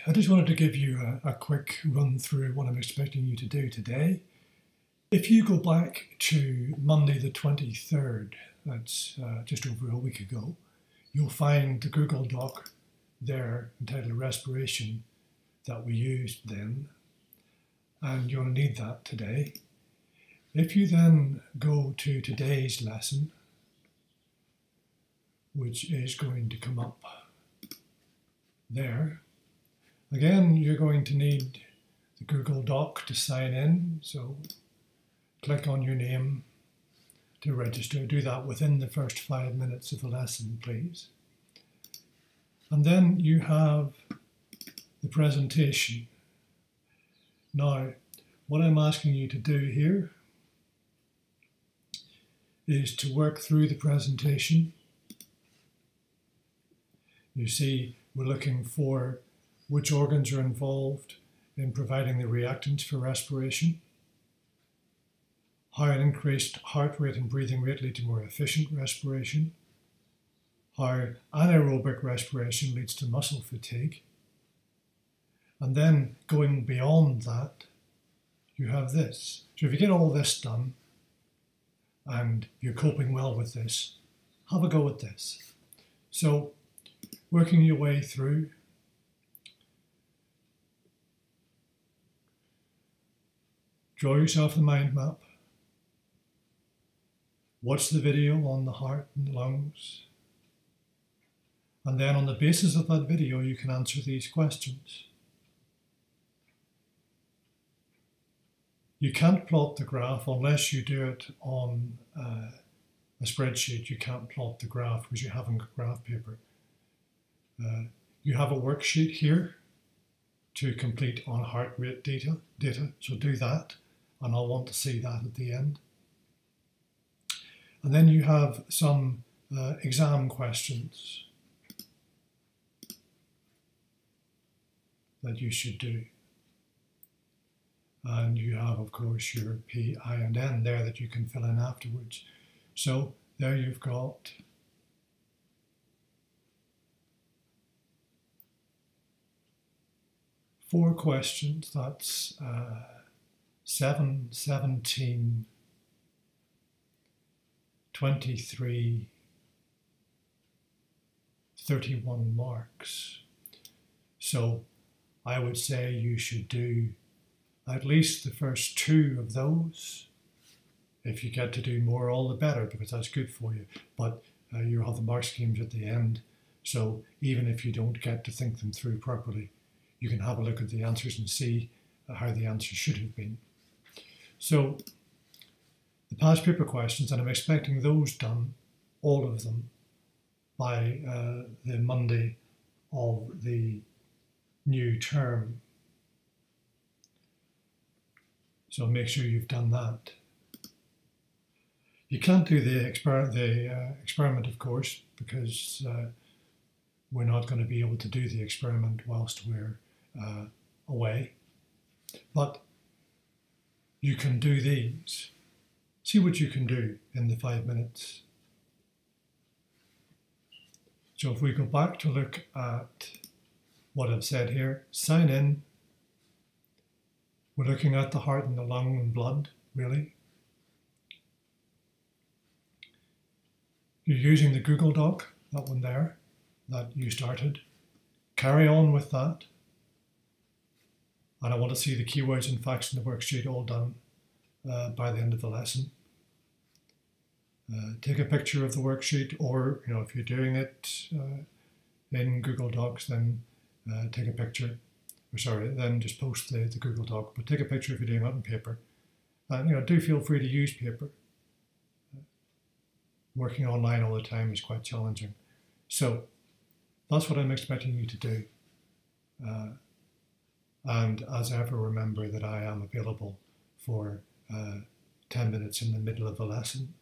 I just wanted to give you a quick run through what I'm expecting you to do today. If you go back to Monday the 23rd, that's just over a week ago, you'll find the Google Doc there entitled Respiration that we used then, and you'll need that today. If you then go to today's lesson, which is going to come up there, again, you're going to need the Google Doc to sign in. So click on your name to register. Do that within the first 5 minutes of the lesson, please. And then you have the presentation. Now, what I'm asking you to do here is to work through the presentation. You see, we're looking for which organs are involved in providing the reactants for respiration, how an increased heart rate and breathing rate lead to more efficient respiration, how anaerobic respiration leads to muscle fatigue, and then going beyond that, you have this. So if you get all this done and you're coping well with this, have a go at this. So working your way through, draw yourself a mind map, watch the video on the heart and the lungs, and then on the basis of that video you can answer these questions. You can't plot the graph unless you do it on a spreadsheet. You can't plot the graph because you haven't got graph paper. You have a worksheet here to complete on heart rate data, so do that, and I'll want to see that at the end. And then you have some exam questions that you should do. And you have, of course, your P, I, and N there that you can fill in afterwards. So there you've got four questions. That's 7, 17, 23, 31 marks. So I would say you should do at least the first 2 of those. If you get to do more, all the better, because that's good for you. But you'll have the mark schemes at the end. So even if you don't get to think them through properly, you can have a look at the answers and see how the answers should have been. So the past paper questions, and I'm expecting those done, all of them, by the Monday of the new term. So make sure you've done that. You can't do the experiment, of course, because we're not going to be able to do the experiment whilst we're away. But you can do these. See what you can do in the 5 minutes. So if we go back to look at what I've said here, sign in. We're looking at the heart and the lung and blood, really. You're using the Google Doc, that one there, that you started. Carry on with that. And I want to see the keywords and facts in the worksheet all done by the end of the lesson. Take a picture of the worksheet, or if you're doing it in Google Docs, then take a picture. Then just post the Google Doc, but take a picture if you're doing it on paper. And do feel free to use paper. Working online all the time is quite challenging. So that's what I'm expecting you to do. And as ever, remember that I am available for 10 minutes in the middle of the lesson.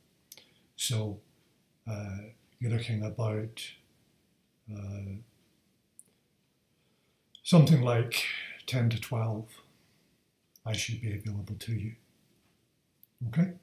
So you're looking about something like 10 to 12, I should be available to you. Okay?